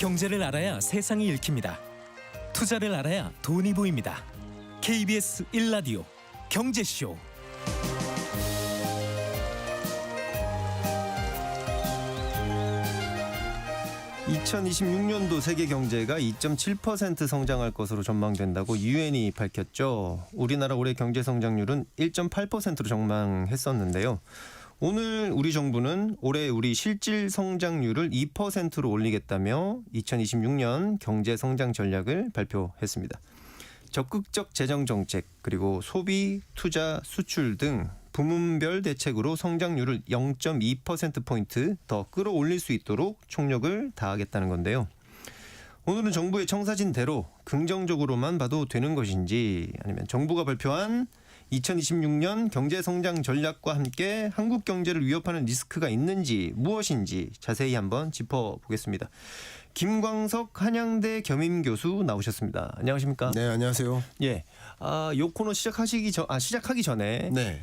경제를 알아야 세상이 읽힙니다. 투자를 알아야 돈이 보입니다. KBS 1라디오 경제쇼. (2026년도) 세계 경제가 2.7% 성장할 것으로 전망된다고 유엔이 밝혔죠. 우리나라 올해 경제 성장률은 1.8%로 전망했었는데요. 오늘 우리 정부는 올해 우리 실질 성장률을 2%로 올리겠다며 2026년 경제 성장 전략을 발표했습니다. 적극적 재정 정책 그리고 소비, 투자, 수출 등 부문별 대책으로 성장률을 0.2%포인트 더 끌어올릴 수 있도록 총력을 다하겠다는 건데요. 오늘은 정부의 청사진대로 긍정적으로만 봐도 되는 것인지, 아니면 정부가 발표한 2026년 경제성장 전략과 함께 한국 경제를 위협하는 리스크가 있는지 무엇인지 자세히 한번 짚어보겠습니다. 김광석 한양대 겸임교수 나오셨습니다. 안녕하십니까? 네, 안녕하세요. 예, 요 코너 시작하기 전에 네.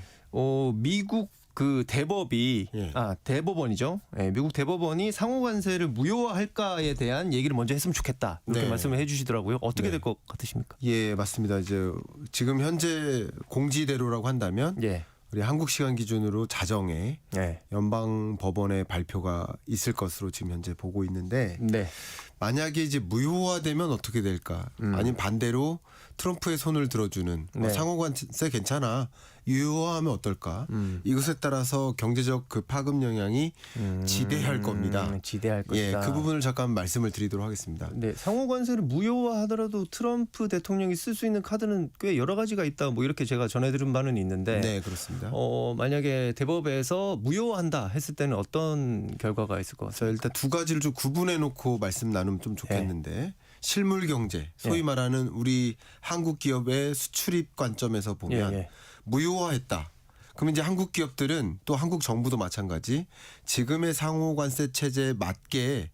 미국 그 대법이 예. 대법원이죠. 예, 미국 대법원이 상호관세를 무효화할까에 대한 얘기를 먼저 했으면 좋겠다. 이렇게 네. 말씀을 해주시더라고요. 어떻게 네. 될 것 같으십니까? 예, 맞습니다. 이제 지금 현재 공지대로라고 한다면 예, 우리 한국 시간 기준으로 자정에 예, 연방 법원의 발표가 있을 것으로 지금 현재 보고 있는데, 네, 만약에 이제 무효화되면 어떻게 될까? 아니면 반대로 트럼프의 손을 들어주는 네. 상호관세 괜찮아, 유효화하면 어떨까? 이것에 따라서 경제적 그 파급 영향이 지대할 겁니다. 지대할 예, 것이다. 그 부분을 잠깐 말씀을 드리도록 하겠습니다. 네, 상호관세를 무효화하더라도 트럼프 대통령이 쓸 수 있는 카드는 꽤 여러 가지가 있다. 뭐 이렇게 제가 전해들은 바는 있는데, 네, 그렇습니다. 만약에 대법에서 무효화한다 했을 때는 어떤 결과가 있을 것 같아요? 자, 일단 두 가지를 좀 구분해 놓고 말씀 나누면 좀 좋겠는데, 실물 경제, 소위 예. 말하는 우리 한국 기업의 수출입 관점에서 보면 예. 무효화했다. 그러면 이제 한국 기업들은, 또 한국 정부도 마찬가지, 지금의 상호관세 체제에 맞게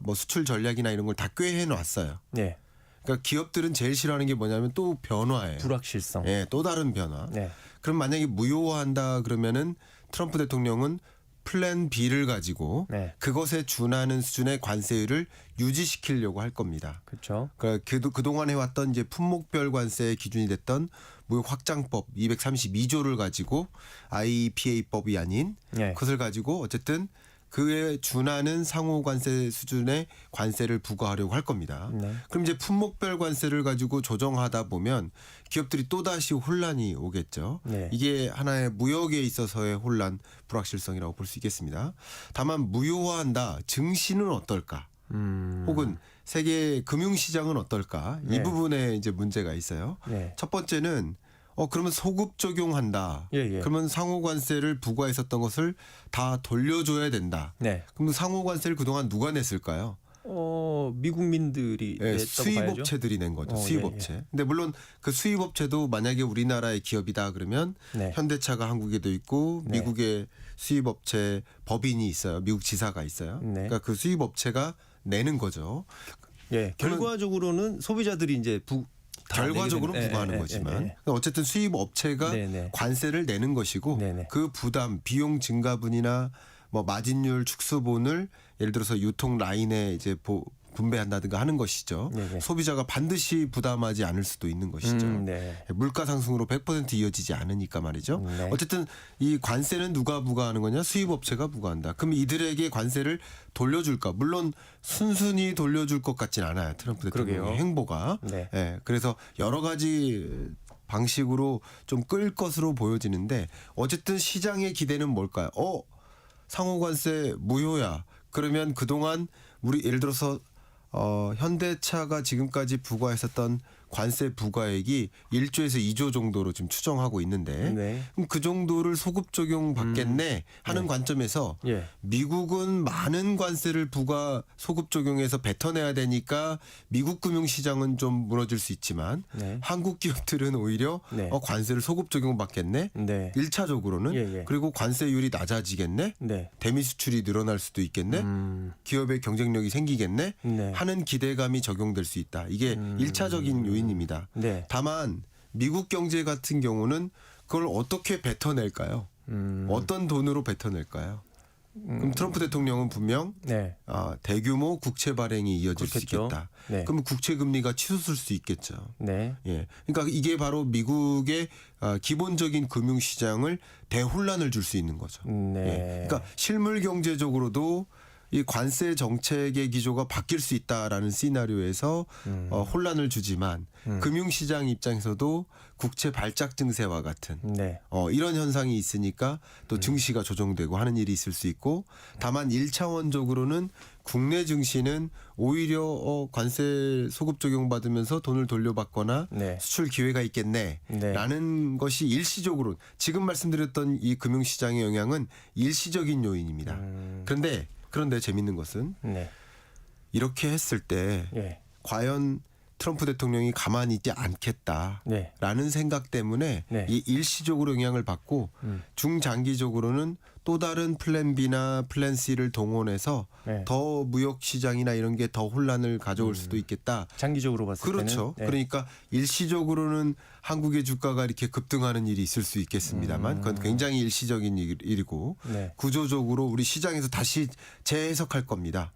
뭐 수출 전략이나 이런 걸 다 꿰해 놨어요. 네, 그러니까 기업들은 제일 싫어하는 게 뭐냐면 또 변화예요. 불확실성. 예, 또 다른 변화. 네, 그럼 만약에 무효화한다 그러면은 트럼프 대통령은 플랜 B를 가지고 네. 그것에 준하는 수준의 관세율을 유지시키려고 할 겁니다. 그렇죠. 그러니까 그동안 해왔던 이제 품목별 관세 기준이 됐던 무역 확장법 232조를 가지고 IPA법이 아닌 네. 그것을 가지고 어쨌든 그에 준하는 상호 관세 수준의 관세를 부과하려고 할 겁니다. 네. 그럼 이제 품목별 관세를 가지고 조정하다 보면 기업들이 또다시 혼란이 오겠죠. 네. 이게 하나의 무역에 있어서의 혼란, 불확실성이라고 볼 수 있겠습니다. 다만 무효화한다, 증시는 어떨까? 혹은 세계 금융시장은 어떨까? 네. 이 부분에 이제 문제가 있어요. 네. 첫 번째는 그러면 소급 적용한다. 예. 그러면 상호관세를 부과했었던 것을 다 돌려줘야 된다. 네. 그럼 상호관세를 그동안 누가 냈을까요? 미국민들이 예, 냈다고 봐야죠. 수입업체들이 낸 거죠. 예, 수입업체. 근데 물론 그 수입업체도 만약에 우리나라의 기업이다 그러면 네. 현대차가 한국에도 있고 네. 미국의 수입업체 법인이 있어요. 미국 지사가 있어요. 네. 그러니까 그 수입업체가 내는 거죠. 예, 결과적으로는 소비자들이 이제 결과적으로는 부과하는 거지만 그러니까 어쨌든 수입 업체가 네네. 관세를 내는 것이고 네네. 그 부담, 비용 증가분이나 뭐 마진율 축소분을 예를 들어서 유통 라인에 이제 분배한다든가 하는 것이죠. 네네. 소비자가 반드시 부담하지 않을 수도 있는 것이죠. 네. 물가 상승으로 100% 이어지지 않으니까 말이죠. 네. 어쨌든 이 관세는 누가 부과하는 거냐? 수입업체가 부과한다. 그럼 이들에게 관세를 돌려줄까? 물론 순순히 돌려줄 것 같진 않아요. 트럼프 대통령의 그러게요. 행보가. 네. 예, 그래서 여러 가지 방식으로 좀 끌 것으로 보여지는데 어쨌든 시장의 기대는 뭘까요? 상호관세 무효야. 그러면 그동안 우리 예를 들어서 현대차가 지금까지 부과했었던 관세 부과액이 1조에서 2조 정도로 지금 추정하고 있는데 네. 그럼 그 정도를 소급 적용 받겠네 하는 관점에서 예. 미국은 많은 관세를 소급 적용해서 뱉어내야 되니까 미국 금융시장은 좀 무너질 수 있지만 네. 한국 기업들은 오히려 네. 관세를 소급 적용 받겠네. 네. 1차적으로는 예. 그리고 관세율이 낮아지겠네. 네. 대미 수출이 늘어날 수도 있겠네. 기업의 경쟁력이 생기겠네. 네. 하는 기대감이 적용될 수 있다. 이게 1차적인 요인입니다. 네. 다만 미국 경제 같은 경우는 그걸 어떻게 뱉어낼까요? 어떤 돈으로 뱉어낼까요? 그럼 트럼프 대통령은 분명 네. 대규모 국채 발행이 이어질 수 그렇겠죠. 있겠다. 네. 그럼 국채 금리가 치솟을 수 있겠죠. 네. 예, 그러니까 이게 바로 미국의 기본적인 금융 시장을 대혼란을 줄 수 있는 거죠. 네. 예, 그러니까 실물 경제적으로도 이 관세 정책의 기조가 바뀔 수 있다라는 시나리오에서 혼란을 주지만 금융시장 입장에서도 국채 발작 증세와 같은 네. 이런 현상이 있으니까 또 증시가 조정되고 하는 일이 있을 수 있고 다만 1차원적으로는 국내 증시는 오히려 관세 소급 적용받으면서 돈을 돌려받거나 네. 수출 기회가 있겠네라는 것이 일시적으로 지금 말씀드렸던 이 금융시장의 영향은 일시적인 요인입니다. 그런데 재밌는 것은 네. 이렇게 했을 때 예. 과연 트럼프 대통령이 가만히 있지 않겠다라는 네. 생각 때문에 네. 이 일시적으로 영향을 받고 중장기적으로는 또 다른 플랜 B나 플랜 C를 동원해서 네. 더 무역 시장이나 이런 게 더 혼란을 가져올 수도 있겠다. 장기적으로 봤을 그렇죠. 때는 네. 그러니까 일시적으로는 한국의 주가가 이렇게 급등하는 일이 있을 수 있겠습니다만 그건 굉장히 일시적인 일이고 네. 구조적으로 우리 시장에서 다시 재해석할 겁니다.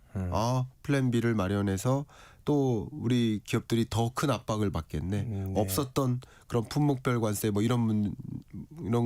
플랜 B를 마련해서 또 우리 기업들이 더 큰 압박을 받겠네. 네. 없었던 그런 품목별 관세 뭐 이런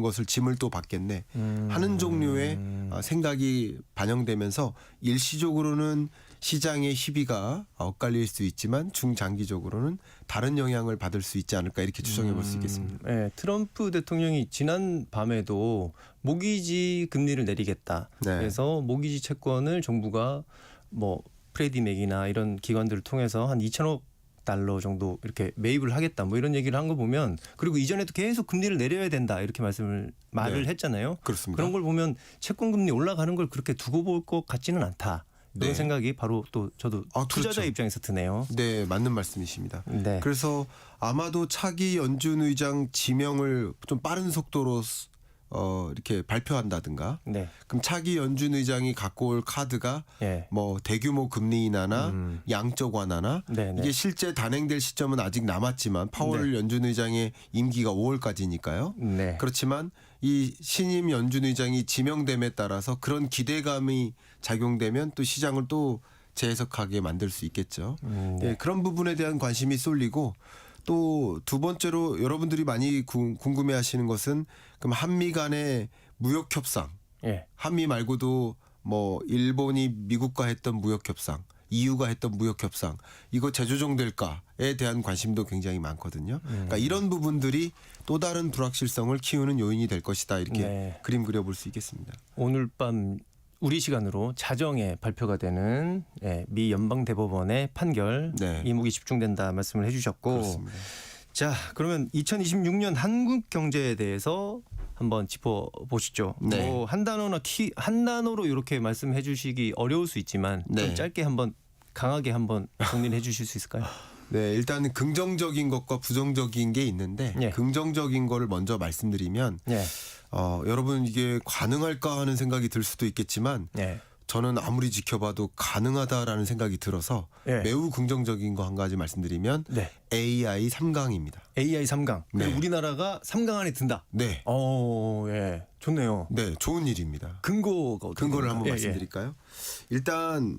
것을 짐을 또 받겠네. 하는 종류의 생각이 반영되면서 일시적으로는 시장의 희비가 엇갈릴 수 있지만 중장기적으로는 다른 영향을 받을 수 있지 않을까 이렇게 추정해 볼 수 있겠습니다. 네, 트럼프 대통령이 지난 밤에도 모기지 금리를 내리겠다. 네. 그래서 모기지 채권을 정부가 뭐 프레디맥이나 이런 기관들을 통해서 한 2천억 달러 정도 이렇게 매입을 하겠다. 뭐 이런 얘기를 한 거 보면 그리고 이전에도 계속 금리를 내려야 된다 이렇게 말을 네. 했잖아요. 그렇습니다. 그런 걸 보면 채권 금리 올라가는 걸 그렇게 두고 볼 것 같지는 않다. 이런 네. 생각이 바로 또 저도 투자자 그렇죠. 입장에서 드네요. 네, 맞는 말씀이십니다. 네. 그래서 아마도 차기 연준 의장 지명을 좀 빠른 속도로 이렇게 발표한다든가 네. 그럼 차기 연준 의장이 갖고 올 카드가 예. 뭐 대규모 금리 인하나 양적 완화나 네네. 이게 실제 단행될 시점은 아직 남았지만 파월 연준 의장의 임기가 5월까지니까요. 네. 그렇지만 이 신임 연준 의장이 지명됨에 따라서 그런 기대감이 작용되면 또 시장을 또 재해석하게 만들 수 있겠죠. 네, 그런 부분에 대한 관심이 쏠리고 또 두 번째로 여러분들이 많이 궁금해하시는 것은 그럼 한미 간의 무역 협상, 예. 한미 말고도 뭐 일본이 미국과 했던 무역 협상, EU가 했던 무역 협상 이거 재조정될까에 대한 관심도 굉장히 많거든요. 그러니까 이런 부분들이 또 다른 불확실성을 키우는 요인이 될 것이다 이렇게 네. 그림 그려볼 수 있겠습니다. 오늘 밤 우리 시간으로 자정에 발표가 되는 미 연방대법원의 판결 네. 이목이 집중된다 말씀을 해주셨고 그렇습니다. 자 그러면 2026년 한국 경제에 대해서 한번 짚어보시죠. 네. 뭐 한 단어로 이렇게 말씀해 주시기 어려울 수 있지만 네. 좀 짧게 한번 강하게 한번 정리해 주실 수 있을까요? 네, 일단 긍정적인 것과 부정적인 게 있는데 예. 긍정적인 거를 먼저 말씀드리면 예. 여러분 이게 가능할까 하는 생각이 들 수도 있겠지만 예. 저는 아무리 지켜봐도 가능하다라는 생각이 들어서 예. 매우 긍정적인 거 한 가지 말씀드리면 네. AI 3강입니다. AI 3강. 네. 우리나라가 3강 안에 든다. 네, 예. 좋네요. 네, 좋은 일입니다. 근거가 어떻게 근거를 됩니까? 한번 예, 말씀드릴까요? 일단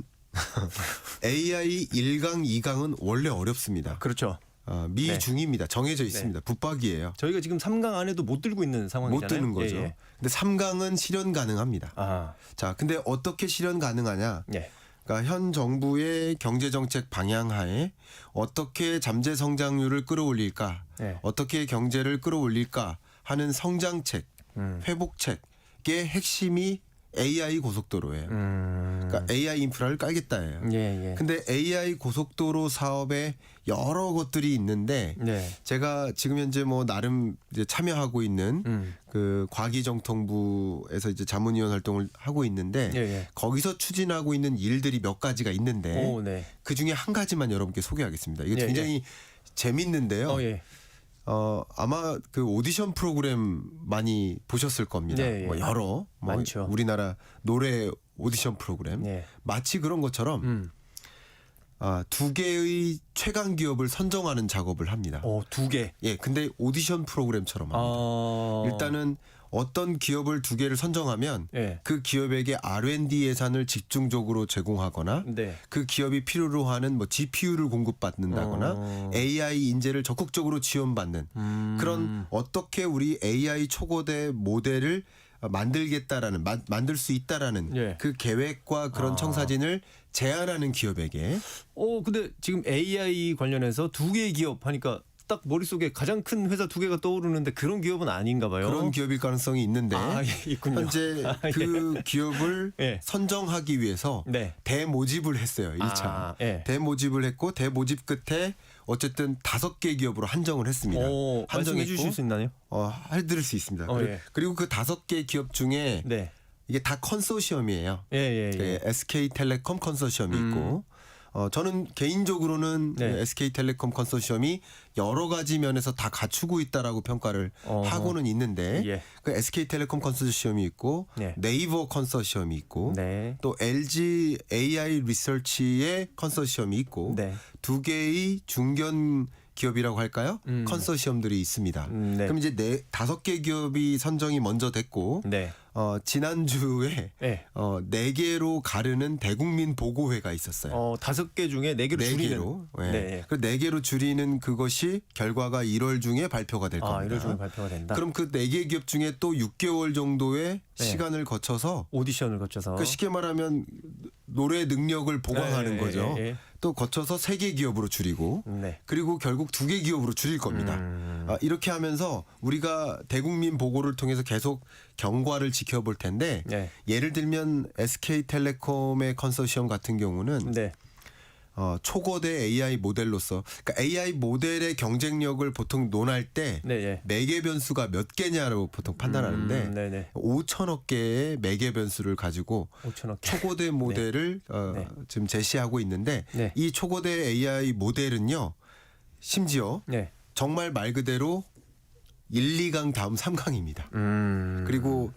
AI 1강, 2강은 원래 어렵습니다. 그렇죠. 미중입니다. 정해져 있습니다. 붙박이에요. 저희가 지금 3강 안에도 못 들고 있는 상황이잖아요. 못 드는 거죠. 예, 예. 근데 3강은 실현 가능합니다. 아, 자, 근데 어떻게 실현 가능하냐? 예. 그러니까 현 정부의 경제 정책 방향하에 어떻게 잠재 성장률을 끌어올릴까? 예. 어떻게 경제를 끌어올릴까 하는 성장책, 회복책의 핵심이 AI 고속도로예요. 그러니까 AI 인프라를 깔겠다예요. 예, 예. 근데 AI 고속도로 사업에 여러 것들이 있는데 네. 제가 지금 현재 뭐 나름 이제 참여하고 있는 그 과기정통부에서 이제 자문위원 활동을 하고 있는데 예, 예. 거기서 추진하고 있는 일들이 몇 가지가 있는데 오, 네. 그 중에 한 가지만 여러분께 소개하겠습니다. 이게 예, 굉장히 재밌는데요. 예. 아마 그 오디션 프로그램 많이 보셨을 겁니다. 네, 예. 뭐 여러 뭐 많죠. 우리나라 노래 오디션 프로그램 예. 마치 그런 것처럼 두 개의 최강 기업을 선정하는 작업을 합니다. 두 개. 예, 근데 오디션 프로그램처럼 합니다. 일단은 어떤 기업을 두 개를 선정하면 예. 그 기업에게 R&D 예산을 집중적으로 제공하거나 네. 그 기업이 필요로 하는 뭐 GPU를 공급받는다거나 AI 인재를 적극적으로 지원받는 그런 어떻게 우리 AI 초거대 모델을 만들겠다라는 만들 수 있다라는 예. 그 계획과 그런 청사진을 제안하는 기업에게 근데 지금 AI 관련해서 두 개의 기업 하니까 딱 머릿속에 가장 큰 회사 두 개가 떠오르는데 그런 기업은 아닌가 봐요. 그런 기업일 가능성이 있는데 있군요. 현재 그 기업을 예. 선정하기 위해서 네. 대모집을 했어요. 1차. 예. 대모집을 했고 대모집 끝에 어쨌든 5개 기업으로 한정을 했습니다. 말씀해 주실 수 있나요? 해드릴 수 있습니다. 예. 그리고 그 5개 기업 중에 네. 이게 다 컨소시엄이에요. 예. 네, SK텔레콤 컨소시엄이 있고 저는 개인적으로는 네. SK텔레콤 컨소시엄이 여러 가지 면에서 다 갖추고 있다라고 평가를 하고는 있는데 예. 그 SK텔레콤 컨소시엄이 있고 네. 네이버 컨소시엄이 있고 네. 또 LG AI 리서치의 컨소시엄이 있고 네. 두 개의 중견 기업이라고 할까요? 컨소시엄들이 있습니다. 네. 그럼 이제 5개 기업이 선정이 먼저 됐고 네. 지난주에 네. 4개로 가르는 대국민 보고회가 있었어요. 5개 중에 4개로 줄이는. 4개로. 네. 네. 그 4개로 줄이는 그것이 결과가 1월 중에 발표가 될 겁니다. 1월 중에 발표가 된다. 그럼 그 4개 기업 중에 또 6개월 정도의 네. 시간을 거쳐서 오디션을 거쳐서. 그 쉽게 말하면 노래 능력을 보강하는 예, 거죠. 예, 예. 또 거쳐서 3개 기업으로 줄이고 네. 그리고 결국 2개 기업으로 줄일 겁니다. 이렇게 하면서 우리가 대국민 보고를 통해서 계속 경과를 지켜볼 텐데 네. 예를 들면 SK텔레콤의 컨소시엄 같은 경우는 네. 초거대 AI 모델로서 그러니까 AI 모델의 경쟁력을 보통 논할 때 네. 예. 매개 변수가 몇 개냐로 보통 판단하는데 네네. 5천억 개의 매개 변수를 가지고 5천억 개. 초고대 모델을 네. 지금 제시하고 있는데 네. 이 초고대 AI 모델은요 심지어 네. 정말 말 그대로 1, 2강 다음 3강입니다. 그리고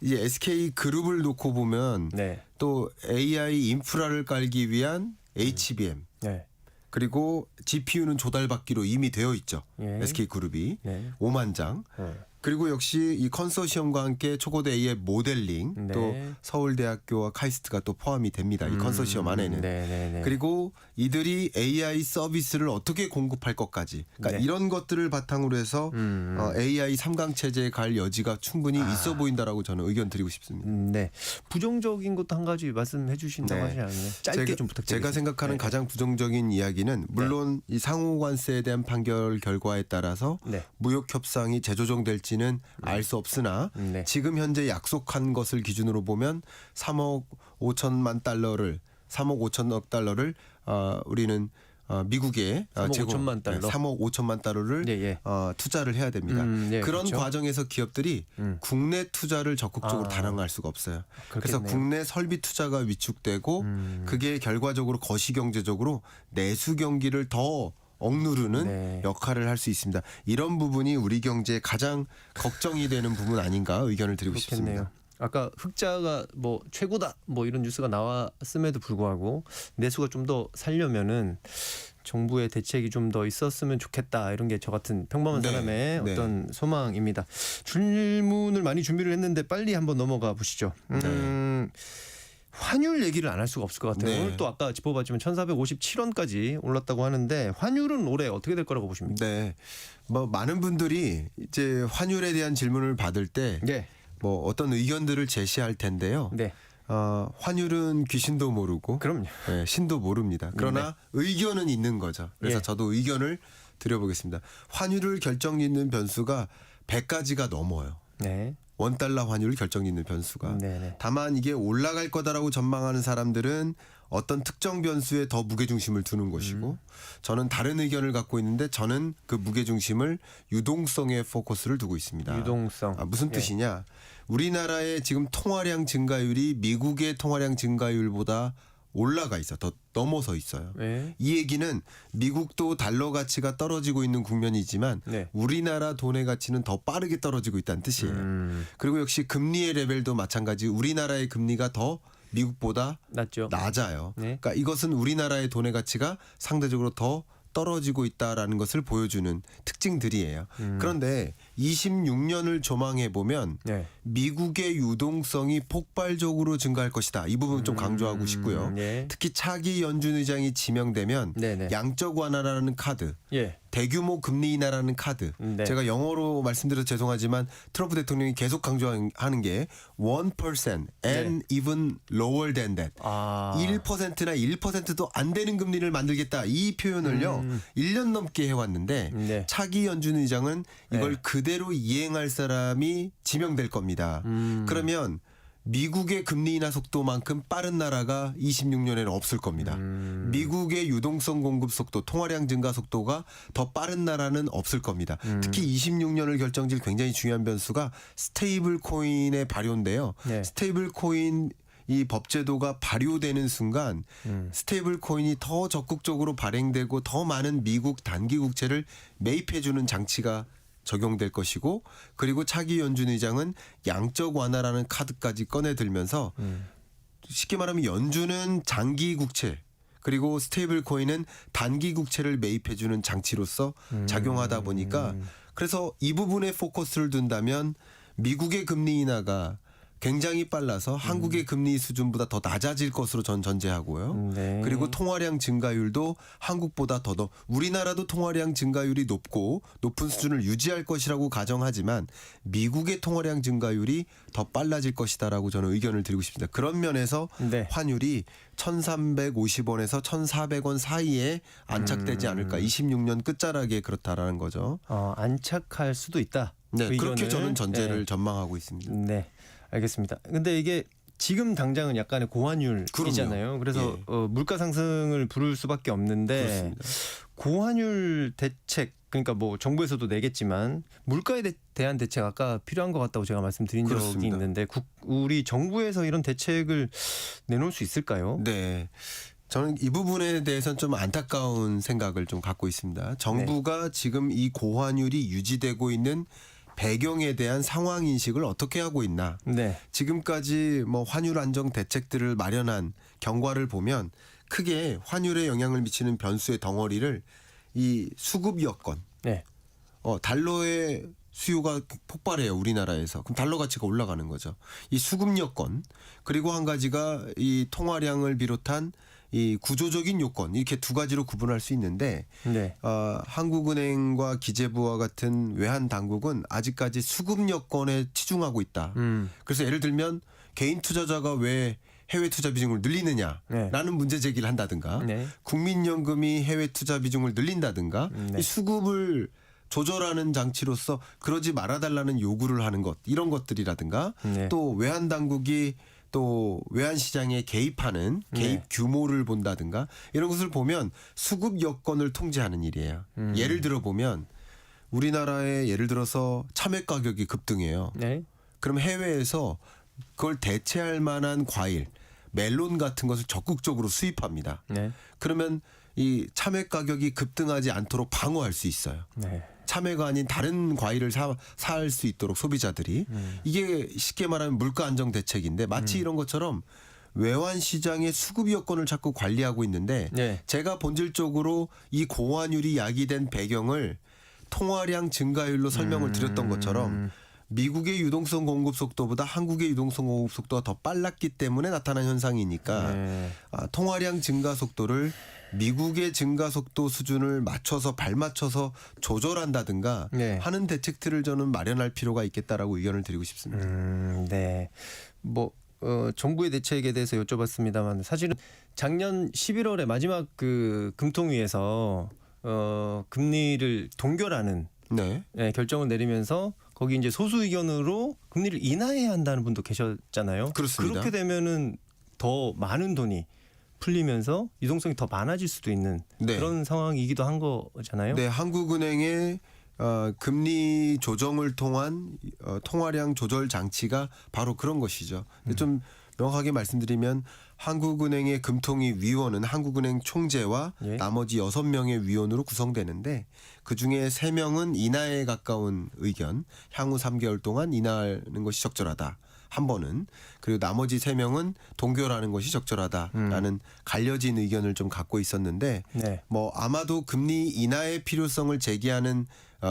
이제 SK 그룹을 놓고 보면 네. 또 AI 인프라를 깔기 위한 HBM 네. 그리고 GPU는 조달받기로 이미 되어 있죠. 예. SK 그룹이 네. 5만 장. 그리고 역시 이 컨소시엄과 함께 초고대 AI 모델링 네. 또 서울대학교와 카이스트가 또 포함이 됩니다. 이 컨소시엄 안에는. 네네네. 그리고 이들이 AI 서비스를 어떻게 공급할 것까지. 그러니까 네. 이런 것들을 바탕으로 해서 AI 3강 체제에 갈 여지가 충분히 있어 보인다라고 저는 의견 드리고 싶습니다. 네. 부정적인 것도 한 가지 말씀해 주신다고 네. 하지 않나요? 짧게 좀 부탁드리겠습니다. 제가 생각하는 네. 가장 부정적인 이야기는 물론 이 상호관세에 대한 판결 결과에 따라서 네. 무역 협상이 재조정될지는 알 수 없으나 네. 지금 현재 약속한 것을 기준으로 보면 3억 5천만 달러를 3억 5천억 달러를 우리는 미국에 3억 5천만 달러. 3억 5천만 달러를 예, 예. 투자를 해야 됩니다. 네, 그런 그렇죠. 과정에서 기업들이 국내 투자를 적극적으로 단행할 수가 없어요. 그래서 그렇겠네요. 국내 설비 투자가 위축되고 그게 결과적으로 거시경제적으로 내수 경기를 더 억누르는 네. 역할을 할 수 있습니다. 이런 부분이 우리 경제에 가장 걱정이 되는 부분 아닌가 의견을 드리고 그렇겠네요. 싶습니다. 아까 흑자가 뭐 최고다 뭐 이런 뉴스가 나왔음에도 불구하고 내수가 좀 더 살려면은 정부의 대책이 좀 더 있었으면 좋겠다 이런 게 저 같은 평범한 네. 사람의 네. 어떤 소망입니다. 질문을 많이 준비를 했는데 빨리 한번 넘어가 보시죠. 환율 얘기를 안 할 수가 없을 것 같아요. 네. 오늘 또 아까 짚어봤지만 1,457원까지 올랐다고 하는데 환율은 올해 어떻게 될 거라고 보십니까? 네, 뭐 많은 분들이 이제 환율에 대한 질문을 받을 때 네, 뭐 어떤 의견들을 제시할 텐데요. 네, 환율은 귀신도 모르고 그럼요. 네, 신도 모릅니다. 그러나 의견은 있는 거죠. 그래서 예. 저도 의견을 드려보겠습니다. 환율을 결정짓는 변수가 100가지가 넘어요. 네, 원달러 환율을 결정짓는 변수가. 네. 다만 이게 올라갈 거다라고 전망하는 사람들은 어떤 특정 변수에 더 무게중심을 두는 것이고 저는 다른 의견을 갖고 있는데 저는 그 무게중심을 유동성에 포커스를 두고 있습니다. 유동성. 무슨 예. 뜻이냐. 우리나라의 지금 통화량 증가율이 미국의 통화량 증가율보다 올라가 있어. 더 넘어서 있어요. 네. 이 얘기는 미국도 달러 가치가 떨어지고 있는 국면이지만 네. 우리나라 돈의 가치는 더 빠르게 떨어지고 있다는 뜻이에요. 그리고 역시 금리의 레벨도 마찬가지. 우리나라의 금리가 더 미국보다 낮죠. 낮아요. 네. 그러니까 이것은 우리나라의 돈의 가치가 상대적으로 더 떨어지고 있다라는 것을 보여주는 특징들이에요. 그런데 26년을 조망해 보면 네. 미국의 유동성이 폭발적으로 증가할 것이다. 이 부분 좀 강조하고 싶고요. 예. 특히 차기 연준 의장이 지명되면 네네. 양적 완화라는 카드, 예. 대규모 금리 인하라는 카드. 네. 제가 영어로 말씀드려서 죄송하지만 트럼프 대통령이 계속 강조하는 게 1% and even lower than that. 아. 1%나 1%도 안 되는 금리를 만들겠다. 이 표현을요. 1년 넘게 해왔는데 네. 차기 연준 의장은 이걸 네. 그대로 이행할 사람이 지명될 겁니다. 그러면 미국의 금리 인하 속도만큼 빠른 나라가 26년에는 없을 겁니다. 미국의 유동성 공급 속도, 통화량 증가 속도가 더 빠른 나라는 없을 겁니다. 특히 26년을 결정질 굉장히 중요한 변수가 스테이블 코인의 발효인데요. 네. 스테이블 코인 이 법제도가 발효되는 순간 스테이블 코인이 더 적극적으로 발행되고 더 많은 미국 단기 국채를 매입해주는 장치가 적용될 것이고, 그리고 차기 연준 의장은 양적 완화라는 카드까지 꺼내 들면서 쉽게 말하면 연준은 장기 국채 그리고 스테이블 코인은 단기 국채를 매입해주는 장치로서 작용하다 보니까, 그래서 이 부분에 포커스를 둔다면 미국의 금리 인하가 굉장히 빨라서 한국의 금리 수준보다 더 낮아질 것으로 전 전제하고요. 네. 그리고 통화량 증가율도 한국보다 더 우리나라도 통화량 증가율이 높은 수준을 유지할 것이라고 가정하지만 미국의 통화량 증가율이 더 빨라질 것이다라고 저는 의견을 드리고 싶습니다. 그런 면에서 네. 환율이 1,350원에서 1,400원 사이에 안착되지 않을까. 26년 끝자락에 그렇다라는 거죠. 안착할 수도 있다. 네, 그 그렇게 의견을. 저는 전제를 네. 전망하고 있습니다. 네, 알겠습니다. 근데 이게 지금 당장은 약간의 고환율이잖아요. 그럼요. 그래서 예. 물가 상승을 부를 수밖에 없는데 그렇습니다. 고환율 대책, 그러니까 뭐 정부에서도 내겠지만 물가에 대한 대책 아까 필요한 것 같다고 제가 말씀드린 적이 그렇습니다. 있는데 우리 정부에서 이런 대책을 내놓을 수 있을까요? 네. 저는 이 부분에 대해서는 좀 안타까운 생각을 좀 갖고 있습니다. 정부가 지금 이 고환율이 유지되고 있는 배경에 대한 상황 인식을 어떻게 하고 있나. 네. 지금까지 뭐 환율 안정 대책들을 마련한 경과를 보면 크게 환율에 영향을 미치는 변수의 덩어리를 이 수급 여건, 네. 달러의 수요가 폭발해요, 우리나라에서. 그럼 달러 가치가 올라가는 거죠. 이 수급 여건, 그리고 한 가지가 이 통화량을 비롯한 이 구조적인 요건, 이렇게 두 가지로 구분할 수 있는데 네. 한국은행과 기재부와 같은 외환 당국은 아직까지 수급 여건에 치중하고 있다. 그래서 예를 들면 개인 투자자가 왜 해외 투자 비중을 늘리느냐라는 네. 문제 제기를 한다든가, 네. 국민연금이 해외 투자 비중을 늘린다든가, 네. 이 수급을 조절하는 장치로서 그러지 말아달라는 요구를 하는 것, 이런 것들이라든가, 네. 또 외환 당국이 또 외환 시장에 개입하는 개입 네. 규모를 본다든가, 이런 것을 보면 수급 여건을 통제하는 일이에요. 예를 들어 보면 우리나라에 예를 들어서 참외 가격이 급등해요. 네. 그럼 해외에서 그걸 대체할 만한 과일, 멜론 같은 것을 적극적으로 수입합니다. 네. 그러면 이 참외 가격이 급등하지 않도록 방어할 수 있어요. 네. 참외가 아닌 다른 과일을 살 수 있도록 소비자들이. 이게 쉽게 말하면 물가 안정 대책인데, 마치 이런 것처럼 외환 시장의 수급 여건을 자꾸 관리하고 있는데, 네. 제가 본질적으로 이 고환율이 야기된 배경을 통화량 증가율로 설명을 드렸던 것처럼 미국의 유동성 공급 속도보다 한국의 유동성 공급 속도가 더 빨랐기 때문에 나타난 현상이니까 네. 통화량 증가 속도를 미국의 증가 속도 수준을 맞춰서 발맞춰서 조절한다든가 네. 하는 대책들을 저는 마련할 필요가 있겠다라고 의견을 드리고 싶습니다. 네. 뭐 정부의 대책에 대해서 여쭤봤습니다만 사실은 작년 11월에 마지막 그 금통위에서 금리를 동결하는 네. 결정을 내리면서 거기 이제 소수 의견으로 금리를 인하해야 한다는 분도 계셨잖아요. 그렇습니다. 그렇게 되면은 더 많은 돈이 풀리면서 유동성이 더 많아질 수도 있는 네. 그런 상황이기도 한 거잖아요. 네, 한국은행의 금리 조정을 통한 통화량 조절 장치가 바로 그런 것이죠. 근데 좀 명확하게 말씀드리면 한국은행의 금통위 위원은 한국은행 총재와 예. 나머지 6명의 위원으로 구성되는데, 그중에 3명은 인하에 가까운 의견, 향후 3개월 동안 인하하는 것이 적절하다. 한 번은. 그리고 나머지 3명은 동결하는 것이 적절하다라는 갈려진 의견을 좀 갖고 있었는데, 네. 뭐 아마도 금리 인하의 필요성을 제기하는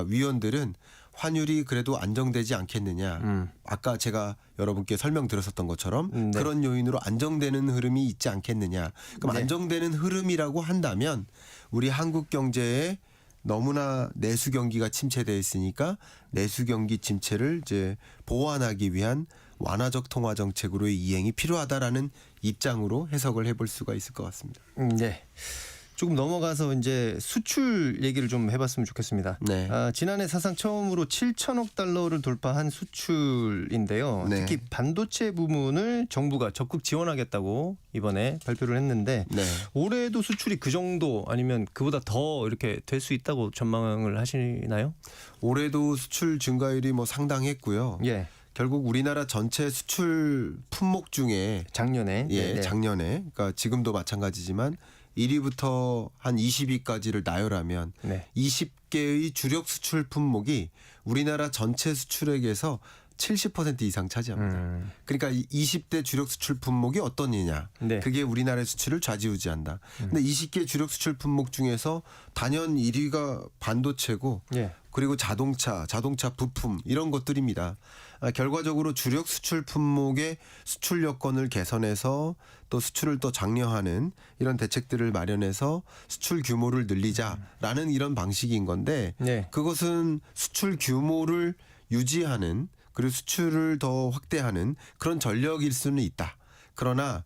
위원들은 환율이 그래도 안정되지 않겠느냐. 아까 제가 여러분께 설명드렸었던 것처럼 그런 요인으로 안정되는 흐름이 있지 않겠느냐. 그럼 안정되는 흐름이라고 한다면 우리 한국 경제에 너무나 내수 경기가 침체되어 있으니까 내수 경기 침체를 이제 보완하기 위한 완화적 통화 정책으로의 이행이 필요하다라는 입장으로 해석을 해볼 수가 있을 것 같습니다. 네. 조금 넘어가서 이제 수출 얘기를 좀 해봤으면 좋겠습니다. 네. 지난해 사상 처음으로 7천억 달러를 돌파한 수출인데요. 네. 특히 반도체 부문을 정부가 적극 지원하겠다고 이번에 발표를 했는데 네. 올해도 수출이 그 정도 아니면 그보다 더 이렇게 될 수 있다고 전망을 하시나요? 올해도 수출 증가율이 뭐 상당했고요. 예. 결국 우리나라 전체 수출 품목 중에 작년에 작년에 그러니까 지금도 마찬가지지만 1위부터 한 20위까지를 나열하면 네. 20개의 주력 수출 품목이 우리나라 전체 수출액에서 70% 이상 차지합니다. 그러니까 20대 주력 수출 품목이 어떤 이냐. 네. 그게 우리나라의 수출을 좌지우지한다. 근데 20개 주력 수출 품목 중에서 단연 1위가 반도체고 예. 그리고 자동차 부품 이런 것들입니다. 결과적으로 주력 수출 품목의 수출 여건을 개선해서 또 수출을 또 장려하는 이런 대책들을 마련해서 수출 규모를 늘리자라는 이런 방식인 건데 네. 그것은 수출 규모를 유지하는 그리고 수출을 더 확대하는 그런 전력일 수는 있다. 그러나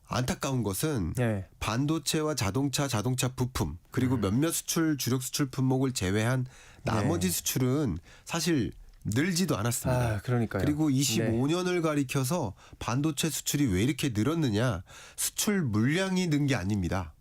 안타까운 것은 네. 반도체와 자동차 부품 그리고 몇몇 주력 수출 품목을 제외한 나머지 수출은 사실 늘지도 않았습니다. 그러니까요. 그리고 25년을 가리켜서 반도체 수출이 왜 이렇게 늘었느냐? 수출 물량이 는 게 아닙니다.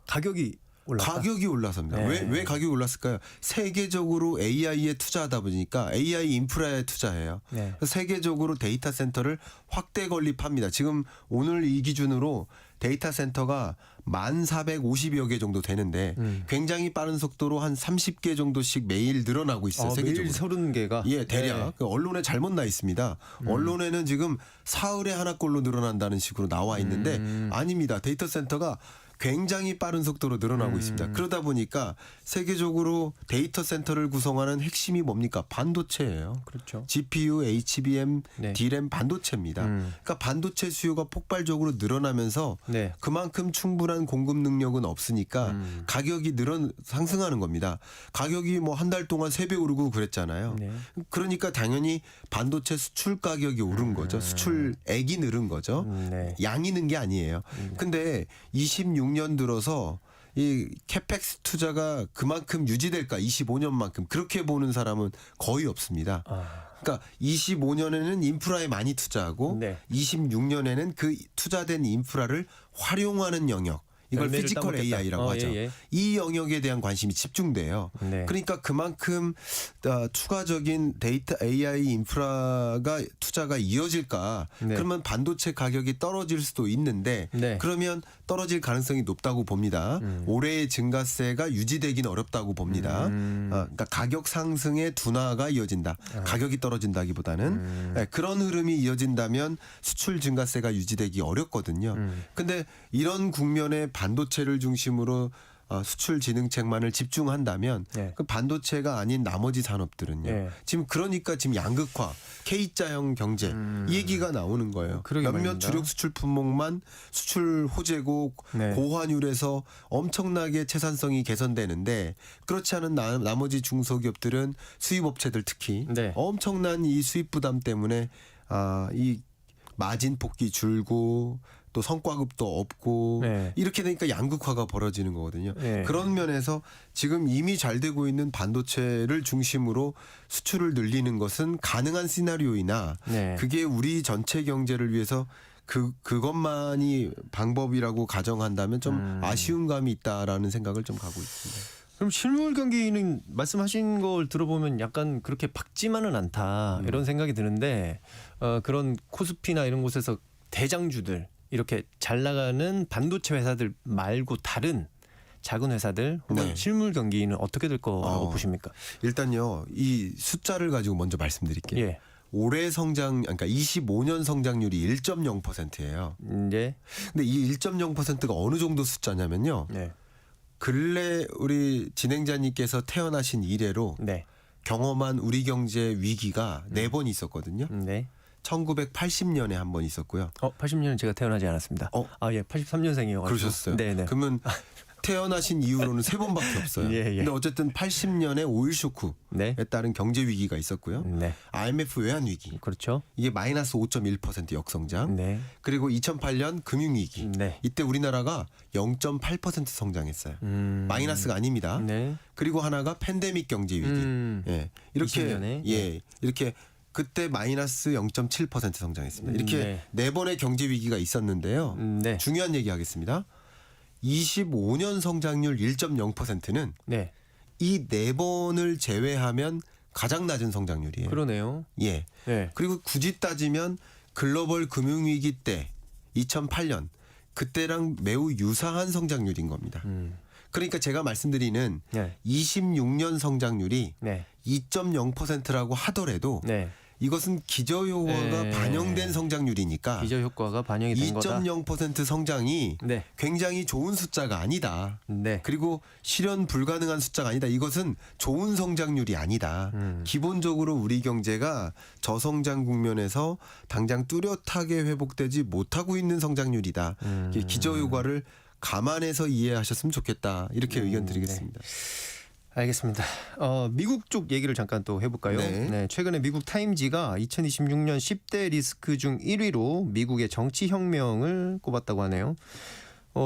가격이 올랐다. 가격이 올라서입니다. 네. 왜 가격이 올랐을까요? 세계적으로 AI에 투자하다 보니까 AI 인프라에 투자해요. 네. 세계적으로 데이터 센터를 확대 건립합니다. 지금 오늘 이 기준으로 데이터 센터가 1,450여 개 정도 되는데 굉장히 빠른 속도로 한 30개 정도씩 매일 늘어나고 있어요. 세계적으로. 매일 30개가. 예, 대략. 그 언론에 잘못 나 있습니다. 언론에는 지금 사흘에 하나꼴로 늘어난다는 식으로 나와 있는데 아닙니다. 데이터 센터가 굉장히 빠른 속도로 늘어나고 있습니다. 그러다 보니까 세계적으로 데이터 센터를 구성하는 핵심이 뭡니까? 반도체예요. 그렇죠. GPU, HBM, 네. DRAM 반도체입니다. 그러니까 반도체 수요가 폭발적으로 늘어나면서 네. 그만큼 충분한 공급 능력은 없으니까 가격이 상승하는 겁니다. 가격이 뭐 한 달 동안 3배 오르고 그랬잖아요. 네. 그러니까 당연히 반도체 수출 가격이 오른 거죠. 수출액이 늘은 거죠. 네. 양이 는 게 아니에요. 근데 26년 들어서 이 캐펙스 투자가 그만큼 유지될까? 25년만큼 그렇게 보는 사람은 거의 없습니다. 그러니까 25년에는 인프라에 많이 투자하고 네. 26년에는 그 투자된 인프라를 활용하는 영역. 이걸 열매를 피지컬 따먹겠다. AI라고 하죠. 예. 이 영역에 대한 관심이 집중돼요. 네. 그러니까 그만큼 추가적인 데이터 AI 인프라가 투자가 이어질까? 네. 그러면 반도체 가격이 떨어질 수도 있는데 네. 그러면 떨어질 가능성이 높다고 봅니다. 올해의 증가세가 유지되기는 어렵다고 봅니다. 그러니까 가격 상승의 둔화가 이어진다. 가격이 떨어진다기보다는 네, 그런 흐름이 이어진다면 수출 증가세가 유지되기 어렵거든요. 근데 이런 국면에 반도체를 중심으로 수출 진흥책만을 집중한다면 네. 그 반도체가 아닌 나머지 산업들은요. 네. 지금 그러니까 지금 양극화, K자형 경제 이 얘기가 나오는 거예요. 그러게 몇몇 말입니다. 주력 수출 품목만 수출 호재고 네. 고환율에서 엄청나게 채산성이 개선되는데 그렇지 않은 나머지 중소기업들은 수입업체들 특히 네. 엄청난 이 수입 부담 때문에 이 마진 폭이 줄고 또 성과급도 없고 네. 이렇게 되니까 양극화가 벌어지는 거거든요. 네. 그런 면에서 지금 이미 잘 되고 있는 반도체를 중심으로 수출을 늘리는 것은 가능한 시나리오이나 네. 그게 우리 전체 경제를 위해서 그것만이 방법이라고 가정한다면 좀 아쉬운 감이 있다라는 생각을 좀 가고 있습니다. 그럼 실물 경기는 말씀하신 걸 들어보면 약간 그렇게 밝지만은 않다 이런 생각이 드는데 그런 코스피나 이런 곳에서 대장주들 이렇게 잘 나가는 반도체 회사들 말고 다른 작은 회사들 혹은 네. 실물 경기는 어떻게 될 거라고 보십니까? 일단요, 이 숫자를 가지고 먼저 말씀드릴게요. 예. 올해 그러니까 25년 성장률이 1.0%예요. 이제 근데 이 1.0%가 어느 정도 숫자냐면요. 네. 근래 우리 진행자님께서 태어나신 이래로 네. 경험한 우리 경제 위기가 4번 있었거든요. 네. 1980년에 한 번 있었고요. 80년은 제가 태어나지 않았습니다. 예, 83년생이어가지고. 그러셨어요. 네네. 그러면 태어나신 이후로는 3번밖에 없어요. 예, 예. 근데 어쨌든 80년에 오일 쇼크에 네. 따른 경제 위기가 있었고요. 네. IMF 외환 위기. 그렇죠. 이게 마이너스 5.1% 역성장. 네. 그리고 2008년 금융위기. 네. 이때 우리나라가 0.8% 성장했어요. 마이너스가 아닙니다. 네. 그리고 하나가 팬데믹 경제 위기. 예. 이렇게 20년에? 이렇게 그때 마이너스 0.7% 성장했습니다. 이렇게 네 번의 경제 위기가 있었는데요. 네. 중요한 얘기 하겠습니다. 25년 성장률 1.0%는 네. 이 4번을 제외하면 가장 낮은 성장률이에요. 그러네요. 예. 네. 그리고 굳이 따지면 글로벌 금융위기 때 2008년 그때랑 매우 유사한 성장률인 겁니다. 그러니까 제가 말씀드리는 네. 26년 성장률이 네. 2.0%라고 하더라도 네. 이것은 기저효과가 네. 반영된 성장률이니까 기저 효과가 반영이 된 거다. 2.0% 성장이 네. 굉장히 좋은 숫자가 아니다. 네. 그리고 실현 불가능한 숫자가 아니다. 이것은 좋은 성장률이 아니다. 기본적으로 우리 경제가 저성장 국면에서 당장 뚜렷하게 회복되지 못하고 있는 성장률이다. 이게 기저효과를 감안해서 이해하셨으면 좋겠다. 이렇게 의견 드리겠습니다. 알겠습니다. 미국 쪽 얘기를 잠깐 또 해볼까요? 네. 최근에 미국 타임지가 2026년 10대 리스크 중 1위로 미국의 정치 혁명을 꼽았다고 하네요.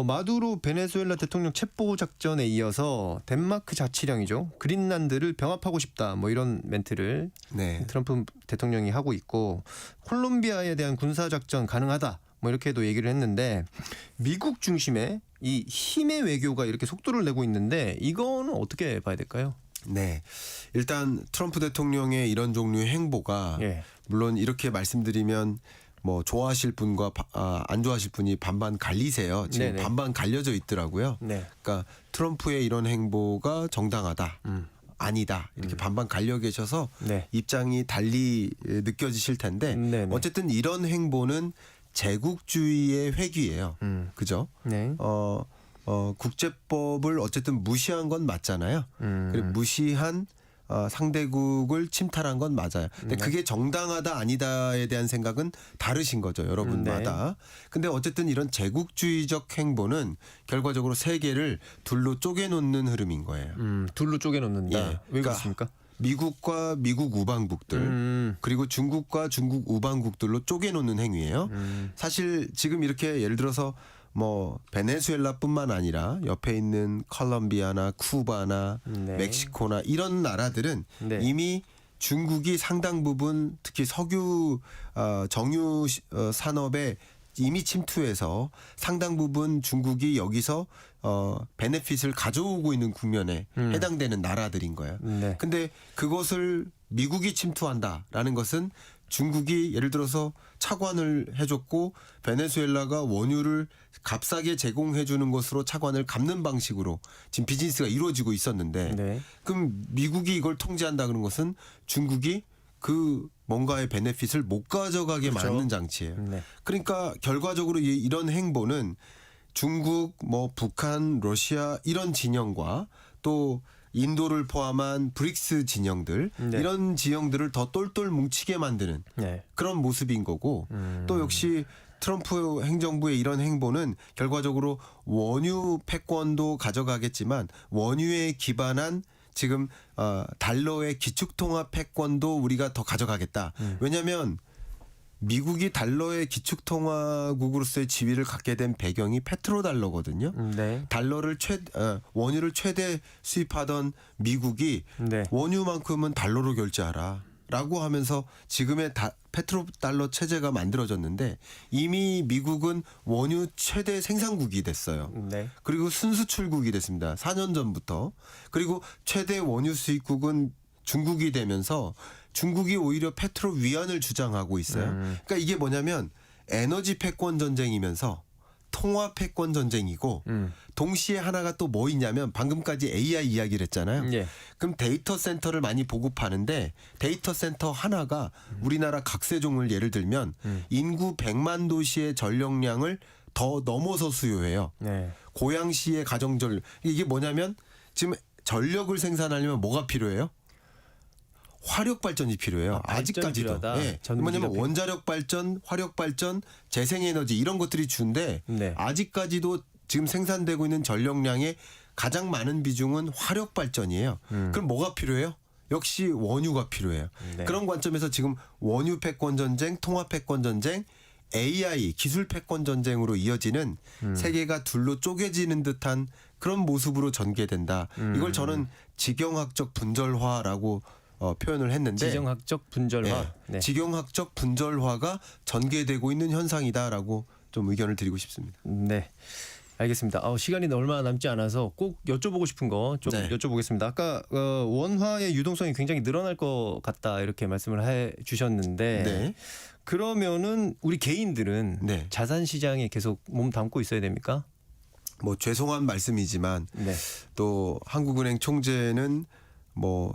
마두로 베네수엘라 대통령 체포 작전에 이어서 덴마크 자치령이죠. 그린란드를 병합하고 싶다. 뭐 이런 멘트를 네. 트럼프 대통령이 하고 있고 콜롬비아에 대한 군사 작전 가능하다. 뭐 이렇게도 얘기를 했는데 미국 중심의 이 힘의 외교가 이렇게 속도를 내고 있는데 이거는 어떻게 봐야 될까요? 네. 일단 트럼프 대통령의 이런 종류의 행보가 예. 물론 이렇게 말씀드리면 뭐 좋아하실 분과 안 좋아하실 분이 반반 갈리세요. 지금 네네. 반반 갈려져 있더라고요. 네. 그러니까 트럼프의 이런 행보가 정당하다. 아니다. 이렇게 반반 갈려 계셔서 네. 입장이 달리 느껴지실 텐데 네네. 어쨌든 이런 행보는 제국주의의 회귀예요. 그죠? 네. 국제법을 어쨌든 무시한 건 맞잖아요. 그리고 무시한 상대국을 침탈한 건 맞아요. 근데 그게 정당하다 아니다에 대한 생각은 다르신 거죠. 여러분마다. 근데 어쨌든 이런 제국주의적 행보는 결과적으로 세계를 둘로 쪼개놓는 흐름인 거예요. 둘로 쪼개놓는다. 예. 왜 그러니까 그렇습니까? 미국과 미국 우방국들 그리고 중국과 중국 우방국들로 쪼개놓는 행위예요. 사실 지금 이렇게 예를 들어서 뭐 베네수엘라뿐만 아니라 옆에 있는 콜롬비아나 쿠바나 네. 멕시코나 이런 나라들은 네. 이미 중국이 상당 부분 특히 석유 정유 산업에 이미 침투해서 상당 부분 중국이 여기서 베네핏을 가져오고 있는 국면에 해당되는 나라들인 거예요. 네. 근데 그것을 미국이 침투한다라는 것은 중국이 예를 들어서 차관을 해줬고 베네수엘라가 원유를 값싸게 제공해 주는 것으로 차관을 갚는 방식으로 지금 비즈니스가 이루어지고 있었는데 네. 그럼 미국이 이걸 통제한다 그런 것은 중국이 그 뭔가의 베네핏을 못 가져가게 그렇죠. 막는 장치예요. 네. 그러니까 결과적으로 이런 행보는 중국, 뭐 북한, 러시아 이런 진영과 또 인도를 포함한 브릭스 진영들 네. 이런 지형들을 더 똘똘 뭉치게 만드는 네. 그런 모습인 거고 또 역시 트럼프 행정부의 이런 행보는 결과적으로 원유 패권도 가져가겠지만 원유에 기반한 지금 달러의 기축통화 패권도 우리가 더 가져가겠다. 왜냐하면 미국이 달러의 기축통화국으로서의 지위를 갖게 된 배경이 페트로달러거든요. 네. 달러를 원유를 최대 수입하던 미국이 네. 원유만큼은 달러로 결제하라. 라고 하면서 지금의 페트로달러 체제가 만들어졌는데 이미 미국은 원유 최대 생산국이 됐어요. 네. 그리고 순수출국이 됐습니다. 4년 전부터. 그리고 최대 원유 수입국은 중국이 되면서 중국이 오히려 페트로 위안을 주장하고 있어요. 그러니까 이게 뭐냐면 에너지 패권 전쟁이면서 통화 패권 전쟁이고 동시에 하나가 또 뭐 있냐면 방금까지 AI 이야기를 했잖아요. 예. 그럼 데이터 센터를 많이 보급하는데 데이터 센터 하나가 우리나라 각세종을 예를 들면 인구 100만 도시의 전력량을 더 넘어서 수요해요. 네. 화력 발전이 필요해요. 아, 발전이 아직까지도. 필요하다. 예. 전기가 뭐냐면 필요- 원자력 발전, 화력 발전, 재생에너지 이런 것들이 주인데 네. 아직까지도 지금 생산되고 있는 전력량의 가장 많은 비중은 화력 발전이에요. 그럼 뭐가 필요해요? 역시 원유가 필요해요. 네. 그런 관점에서 지금 원유 패권 전쟁, 통합 패권 전쟁, AI 기술 패권 전쟁으로 이어지는 세계가 둘로 쪼개지는 듯한 그런 모습으로 전개된다. 이걸 저는 지경학적 분절화라고 표현을 했는데 지정학적 분절화. 예, 네. 지경학적 분절화가 전개되고 있는 현상이다라고 좀 의견을 드리고 싶습니다. 네. 알겠습니다. 시간이 얼마 남지 않아서 꼭 여쭤보고 싶은 거 좀 네. 여쭤보겠습니다. 아까 원화의 유동성이 굉장히 늘어날 것 같다 이렇게 말씀을 해 주셨는데 네. 그러면은 우리 개인들은 네. 자산 시장에 계속 몸 담고 있어야 됩니까? 뭐 죄송한 말씀이지만 네. 또 한국은행 총재는 뭐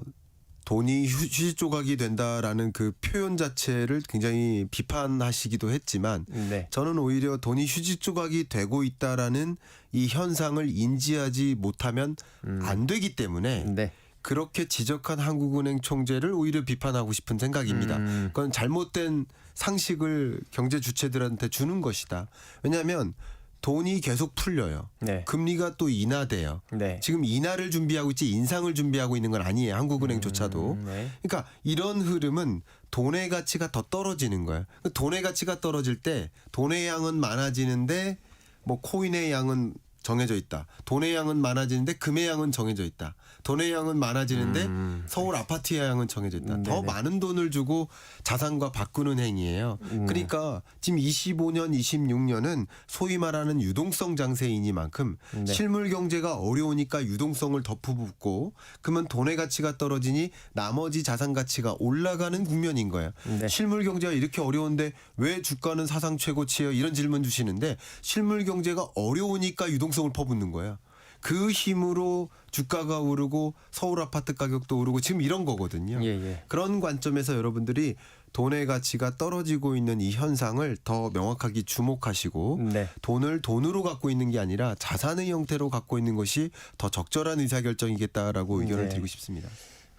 돈이 휴지 조각이 된다라는 그 표현 자체를 굉장히 비판하시기도 했지만 네. 저는 오히려 돈이 휴지 조각이 되고 있다라는 이 현상을 인지하지 못하면 안 되기 때문에 네. 그렇게 지적한 한국은행 총재를 오히려 비판하고 싶은 생각입니다. 그건 잘못된 상식을 경제 주체들한테 주는 것이다. 왜냐하면 돈이 계속 풀려요. 네. 금리가 또 인하돼요. 네. 지금 인하를 준비하고 있지 인상을 준비하고 있는 건 아니에요. 한국은행조차도. 네. 그러니까 이런 흐름은 돈의 가치가 더 떨어지는 거예요. 돈의 가치가 떨어질 때 돈의 양은 많아지는데 뭐 코인의 양은 정해져 있다. 돈의 양은 많아지는데 금의 양은 정해져 있다. 돈의 양은 많아지는데 서울 아파트의 양은 정해져 있다. 더 네네. 많은 돈을 주고 자산과 바꾸는 행위예요. 그러니까 지금 25년, 26년은 소위 말하는 유동성 장세이니만큼 네. 실물 경제가 어려우니까 유동성을 더 붓고 그러면 돈의 가치가 떨어지니 나머지 자산 가치가 올라가는 국면인 거예요. 네. 실물 경제가 이렇게 어려운데 왜 주가는 사상 최고치예요? 이런 질문 주시는데 실물 경제가 어려우니까 유동성을 퍼붓는 거예요. 그 힘으로 주가가 오르고 서울 아파트 가격도 오르고 지금 이런 거거든요. 예, 예. 그런 관점에서 여러분들이 돈의 가치가 떨어지고 있는 이 현상을 더 명확하게 주목하시고 네. 돈을 돈으로 갖고 있는 게 아니라 자산의 형태로 갖고 있는 것이 더 적절한 의사결정이겠다라고 의견을 네. 드리고 싶습니다.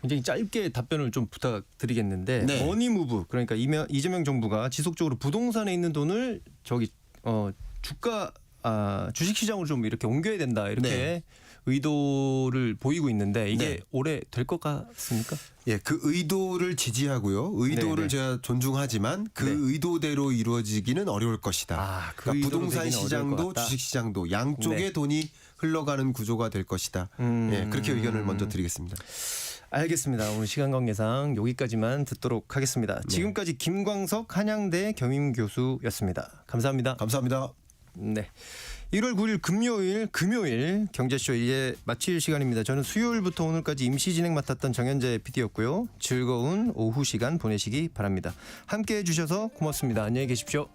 굉장히 짧게 답변을 좀 부탁드리겠는데 네. 머니무브 그러니까 이재명 정부가 지속적으로 부동산에 있는 돈을 주가 주식 시장으로 좀 이렇게 옮겨야 된다 이렇게 네. 의도를 보이고 있는데 이게 네. 올해 될 것 같습니까? 예, 그 의도를 지지하고요. 의도를 네네. 제가 존중하지만 그 네. 의도대로 이루어지기는 어려울 것이다. 그 그러니까 의도로 부동산 되기는 어려울 것 시장도 같다. 주식 시장도 양쪽에 네. 돈이 흘러가는 구조가 될 것이다. 예, 그렇게 의견을 먼저 드리겠습니다. 알겠습니다. 오늘 시간 관계상 여기까지만 듣도록 하겠습니다. 지금까지 김광석 한양대 경임교수였습니다. 감사합니다. 감사합니다. 네. 1월 9일 금요일 경제쇼 이제 마칠 시간입니다. 저는 수요일부터 오늘까지 임시 진행 맡았던 정현재 PD였고요. 즐거운 오후 시간 보내시기 바랍니다. 함께해 주셔서 고맙습니다. 안녕히 계십시오.